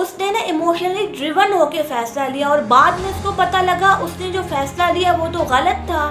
उसने ना emotionally driven होके फैसला लिया और बाद में उसको पता लगा उसने जो फैसला लिया वो तो गलत था।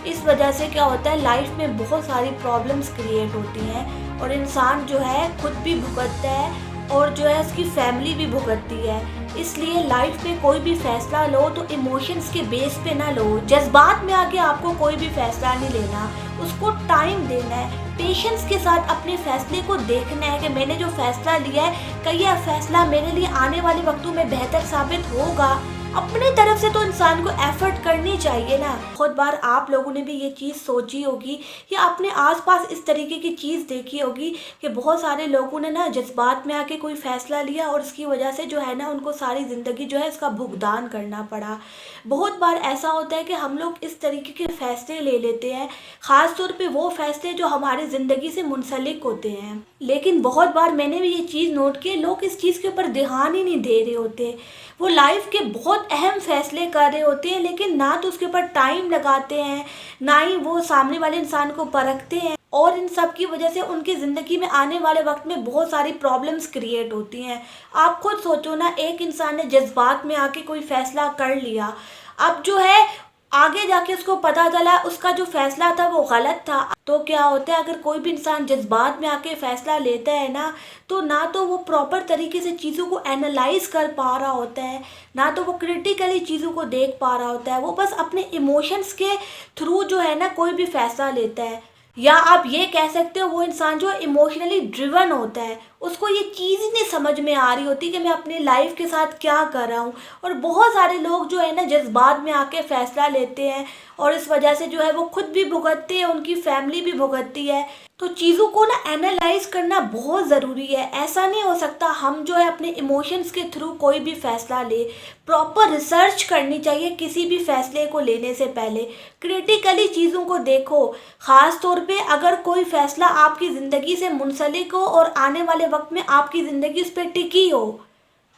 इस वजह से क्या होता है, लाइफ में बहुत सारी प्रॉब्लम्स क्रिएट होती हैं और इंसान जो है खुद भी भुगतता है और जो है उसकी फैमिली भी भुगतती है। इसलिए लाइफ में कोई भी फैसला लो तो इमोशंस के बेस पे ना लो, जज्बात में आके आपको कोई भी फैसला नहीं लेना, उसको टाइम देना है, पेशेंस के साथ अपने फैसले को देखना है कि मैंने जो फैसला लिया है क्या यह फैसला मेरे लिए आने वाले वक्तों में बेहतर साबित होगा। अपने तरफ से तो इंसान को एफर्ट करनी चाहिए ना। बहुत बार आप लोगों ने भी ये चीज़ सोची होगी या अपने आसपास इस तरीके की चीज़ देखी होगी कि बहुत सारे लोगों ने ना जज्बात में आके कोई फैसला लिया और उसकी वजह से जो है ना उनको सारी ज़िंदगी जो है इसका भुगतान करना पड़ा। बहुत बार ऐसा होता है कि हम लोग इस तरीके के फैसले ले लेते हैं, ख़ास तौर पे वो फैसले जो हमारी ज़िंदगी से मुंसलिक होते हैं। लेकिन बहुत बार मैंने भी ये चीज़ नोट की, लोग इस चीज़ के ऊपर ध्यान ही नहीं दे रहे होते। वो लाइफ के बहुत अहम फैसले कर रहे होते हैं लेकिन ना तो उसके ऊपर टाइम लगाते हैं, ना ही वो सामने वाले इंसान को परखते हैं और इन सब की वजह से उनकी ज़िंदगी में आने वाले वक्त में बहुत सारी प्रॉब्लम्स क्रिएट होती हैं। आप खुद सोचो ना, एक इंसान ने जज्बात में आके कोई फैसला कर लिया, अब जो है आगे जाके उसको पता चला उसका जो फैसला था वो गलत था। तो क्या होता है, अगर कोई भी इंसान जज्बात में आके फैसला लेता है ना तो वो प्रॉपर तरीके से चीज़ों को एनालाइज कर पा रहा होता है, ना तो वो क्रिटिकली चीज़ों को देख पा रहा होता है, वो बस अपने इमोशंस के थ्रू जो है ना कोई भी फैसला लेता है। या आप ये कह सकते हो वो इंसान जो इमोशनली ड्रिवन होता है, उसको ये चीज़ ही नहीं समझ में आ रही होती कि मैं अपनी लाइफ के साथ क्या कर रहा हूँ। और बहुत सारे लोग जो है ना जज्बात में आके फैसला लेते हैं और इस वजह से जो है वो खुद भी भुगतते हैं, उनकी फैमिली भी भुगतती है। तो चीज़ों को ना एनालाइज करना बहुत ज़रूरी है। ऐसा नहीं हो सकता हम जो है अपने इमोशंस के थ्रू कोई भी फैसला ले। प्रॉपर रिसर्च करनी चाहिए किसी भी फैसले को लेने से पहले, क्रिटिकली चीज़ों को देखो। ख़ास तौर पे अगर कोई फैसला आपकी ज़िंदगी से मुंसलिक हो और आने वाले वक्त में आपकी ज़िंदगी उस पर टिकी हो,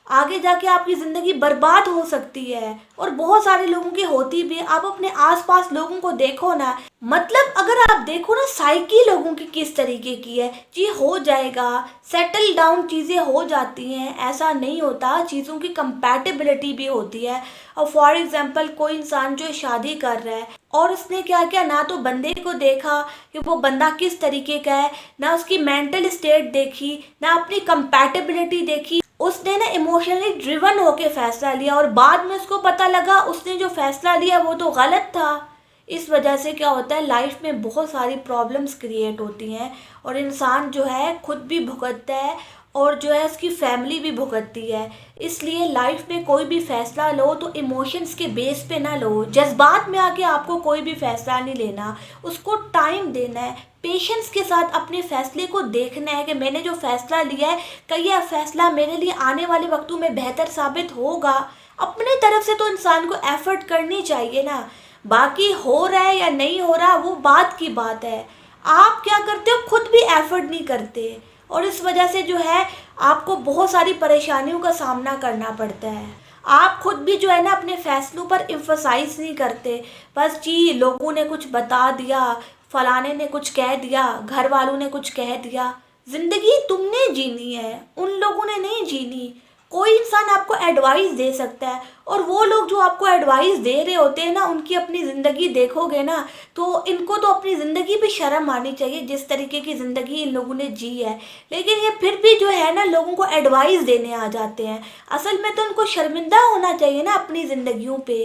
आगे जाके आपकी ज़िंदगी बर्बाद हो सकती है और बहुत सारे लोगों की होती भी। आप अपने आसपास लोगों को देखो ना, मतलब अगर आप देखो ना साइकी लोगों की किस तरीके की है, जी हो जाएगा, सेटल डाउन चीज़ें हो जाती हैं, ऐसा नहीं होता। चीज़ों की कंपैटिबिलिटी भी होती है। और फॉर एग्जांपल कोई इंसान जो शादी कर रहा है और उसने क्या किया, ना तो बंदे को देखा कि वो बंदा किस तरीके का है, ना उसकी मेंटल स्टेट देखी, ना अपनी कंपैटिबिलिटी देखी, उसने ना इमोशनली ड्रिवन होके फैसला लिया और बाद में उसको पता लगा उसने जो फैसला लिया वो तो गलत था। इस वजह से क्या होता है, लाइफ में बहुत सारी प्रॉब्लम्स क्रिएट होती हैं और इंसान जो है खुद भी भुगतता है और जो है उसकी फैमिली भी भुगतती है। इसलिए लाइफ में कोई भी फैसला लो तो इमोशंस के बेस पे ना लो, जज्बात में आके आपको कोई भी फैसला नहीं लेना, उसको टाइम देना है, पेशेंस के साथ अपने फैसले को देखना है कि मैंने जो फैसला लिया है क्या यह फैसला मेरे लिए आने वाले वक्तों में बेहतर साबित होगा। अपने तरफ से तो इंसान को एफर्ट करनी चाहिए ना। बाकी हो रहा है या नहीं हो रहा वो बात की बात है। आप क्या करते हो, खुद भी एफर्ट नहीं करते और इस वजह से जो है आपको बहुत सारी परेशानियों का सामना करना पड़ता है। आप खुद भी जो है ना अपने फैसलों पर एम्फसाइज नहीं करते, बस जी लोगों ने कुछ बता दिया, फलाने ने कुछ कह दिया, घर वालों ने कुछ कह दिया। जिंदगी तुमने जीनी है, उन लोगों ने नहीं जीनी। कोई इंसान आपको एडवाइस दे सकता है और वो लोग जो आपको एडवाइस दे रहे होते हैं ना, उनकी अपनी ज़िंदगी देखोगे ना तो इनको तो अपनी ज़िंदगी पे शर्म आनी चाहिए जिस तरीके की ज़िंदगी इन लोगों ने जी है। लेकिन ये फिर भी जो है ना लोगों को एडवाइस देने आ जाते हैं। असल में तो उनको शर्मिंदा होना चाहिए ना अपनी ज़िंदगियों पे,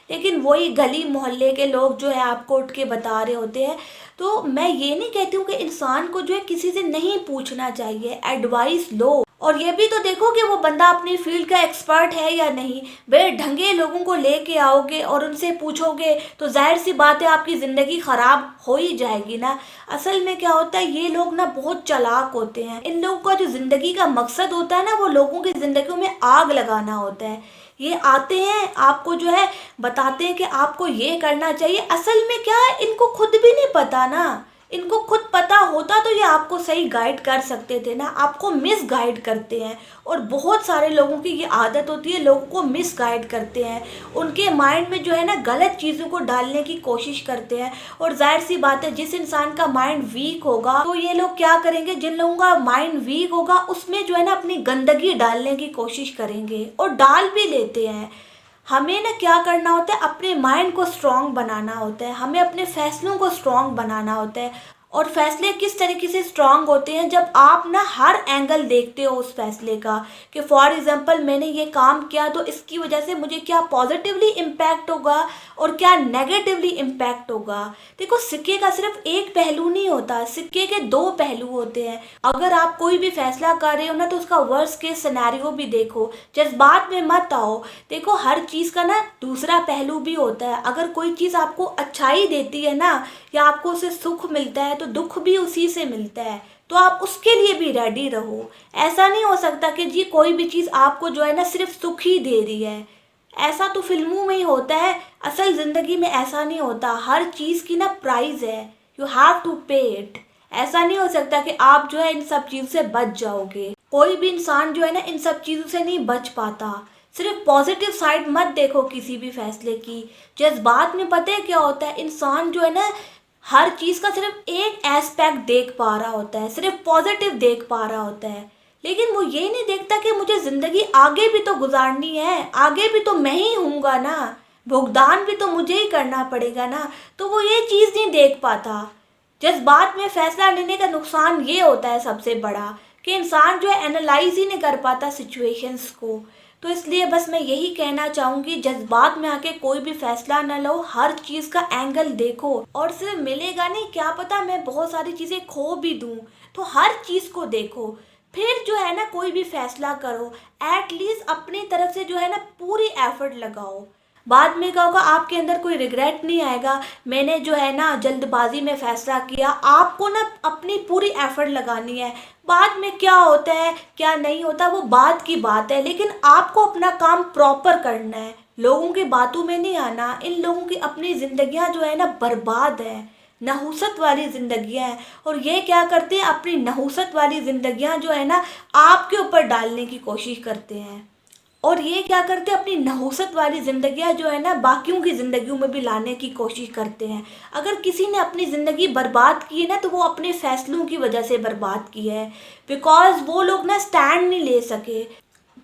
लेकिन वही गली मोहल्ले के लोग जो है आपको उठ के बता रहे होते हैं। तो मैं ये नहीं कहती हूँ कि इंसान को जो है किसी से नहीं पूछना चाहिए, एडवाइस लो और ये भी तो देखो कि वो बंदा अपनी फील्ड का एक्सपर्ट है या नहीं। बेढंगे लोगों को लेके आओगे और उनसे पूछोगे तो जाहिर सी बात है आपकी ज़िंदगी ख़राब हो ही जाएगी ना। असल में क्या होता है, ये लोग ना बहुत चालाक होते हैं। इन लोगों का जो ज़िंदगी का मकसद होता है ना वो लोगों की ज़िंदगियों में आग लगाना होता है। ये आते हैं आपको जो है बताते हैं कि आपको ये करना चाहिए, असल में क्या है इनको खुद भी नहीं पता ना इनको खुद पता होता तो ये आपको सही गाइड कर सकते थे ना, आपको मिस गाइड करते हैं। और बहुत सारे लोगों की ये आदत होती है, लोगों को मिस गाइड करते हैं, उनके माइंड में जो है ना गलत चीज़ों को डालने की कोशिश करते हैं। और जाहिर सी बात है, जिस इंसान का माइंड वीक होगा तो ये लोग क्या करेंगे, जिन लोगों का माइंड वीक होगा उसमें जो है ना अपनी गंदगी डालने की कोशिश करेंगे और डाल भी लेते हैं। हमें ना क्या करना होता है, अपने माइंड को स्ट्रांग बनाना होता है, हमें अपने फैसलों को स्ट्रांग बनाना होता है। और फैसले किस तरीके से स्ट्रांग होते हैं, जब आप ना हर एंगल देखते हो उस फैसले का, कि फॉर एग्जांपल मैंने ये काम किया तो इसकी वजह से मुझे क्या पॉजिटिवली इम्पैक्ट होगा और क्या नेगेटिवली इम्पैक्ट होगा। देखो, सिक्के का सिर्फ एक पहलू नहीं होता, सिक्के के दो पहलू होते हैं। अगर आप कोई भी फैसला कर रहे हो ना तो उसका वर्स्ट केस सिनेरियो भी देखो, जज्बात में मत आओ। देखो, हर चीज़ का ना दूसरा पहलू भी होता है। अगर कोई चीज़ आपको अच्छाई देती है ना, या आपको उससे सुख मिलता है, तो दुख भी उसी से मिलता है, तो आप उसके लिए भी रेडी रहो। ऐसा नहीं हो सकता कि जी कोई भी चीज़ आपको जो है ना सिर्फ सुख ही दे रही है। ऐसा तो फिल्मों में ही होता है, असल ज़िंदगी में ऐसा नहीं होता। हर चीज़ की ना प्राइस है, यू हैव टू पे इट। ऐसा नहीं हो सकता कि आप जो है इन सब चीज़ों से बच जाओगे। कोई भी इंसान जो है ना इन सब चीज़ों से नहीं बच पाता। सिर्फ पॉजिटिव साइड मत देखो किसी भी फैसले की। जज्बात में पता है क्या होता है, इंसान जो है ना हर चीज़ का सिर्फ एक एस्पेक्ट देख पा रहा होता है, सिर्फ पॉजिटिव देख पा रहा होता है, लेकिन वो ये नहीं देखता कि मुझे ज़िंदगी आगे भी तो गुजारनी है, आगे भी तो मैं ही हूँगा ना, भुगतान भी तो मुझे ही करना पड़ेगा ना। तो वो ये चीज़ नहीं देख पाता। जज्बात में फैसला लेने का नुकसान ये होता है सबसे बड़ा, कि इंसान जो है एनालाइज ही नहीं कर पाता सिचुएशंस को। तो इसलिए बस मैं यही कहना चाहूँगी, जज्बात में आके कोई भी फैसला न लो, हर चीज़ का एंगल देखो। और सिर्फ मिलेगा नहीं, क्या पता मैं बहुत सारी चीज़ें खो भी दूँ, तो हर चीज़ को देखो, फिर जो है ना कोई भी फैसला करो। एटलीस्ट अपनी तरफ से जो है ना पूरी एफर्ट लगाओ। बाद में क्या होगा, आपके अंदर कोई रिग्रेट नहीं आएगा, मैंने जो है ना जल्दबाजी में फ़ैसला किया। आपको ना अपनी पूरी एफ़र्ट लगानी है। बाद में क्या होता है क्या नहीं होता वो बाद की बात है, लेकिन आपको अपना काम प्रॉपर करना है, लोगों की बातों में नहीं आना। इन लोगों की अपनी ज़िंदगियां जो है ना बर्बाद है, नहुसत वाली ज़िंदगियां हैं। और ये क्या करते हैं, अपनी नहुसत वाली ज़िंदगियां जो है ना आपके ऊपर डालने की कोशिश करते हैं। और ये क्या करते हैं, अपनी नहुसत वाली ज़िंदगियाँ जो है ना बाकियों की ज़िंदगियों में भी लाने की कोशिश करते हैं। अगर किसी ने अपनी ज़िंदगी बर्बाद की है ना, तो वो अपने फ़ैसलों की वजह से बर्बाद की है, बिकॉज़ वो लोग ना स्टैंड नहीं ले सके।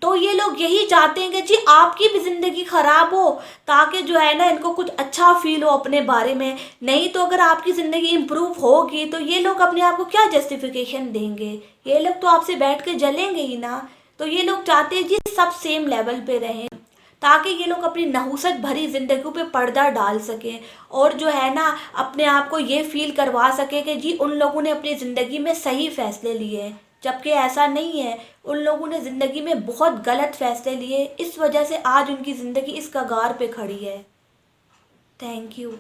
तो ये लोग यही चाहते हैं कि जी आपकी भी ज़िंदगी ख़राब हो, ताकि जो है ना इनको कुछ अच्छा फील हो अपने बारे में। नहीं तो अगर आपकी ज़िंदगी इम्प्रूव होगी तो ये लोग अपने आप को क्या जस्टिफिकेशन देंगे, ये लोग तो आपसे बैठ के जलेंगे ही ना। तो ये लोग चाहते हैं जी सब सेम लेवल पे रहें, ताकि ये लोग अपनी नहुसत भरी ज़िंदगी पे पर्दा डाल सकें, और जो है ना अपने आप को ये फील करवा सके कि जी उन लोगों ने अपनी ज़िंदगी में सही फ़ैसले लिए, जबकि ऐसा नहीं है। उन लोगों ने ज़िंदगी में बहुत गलत फ़ैसले लिए, इस वजह से आज उनकी ज़िंदगी इस कगार पे खड़ी है। Thank you.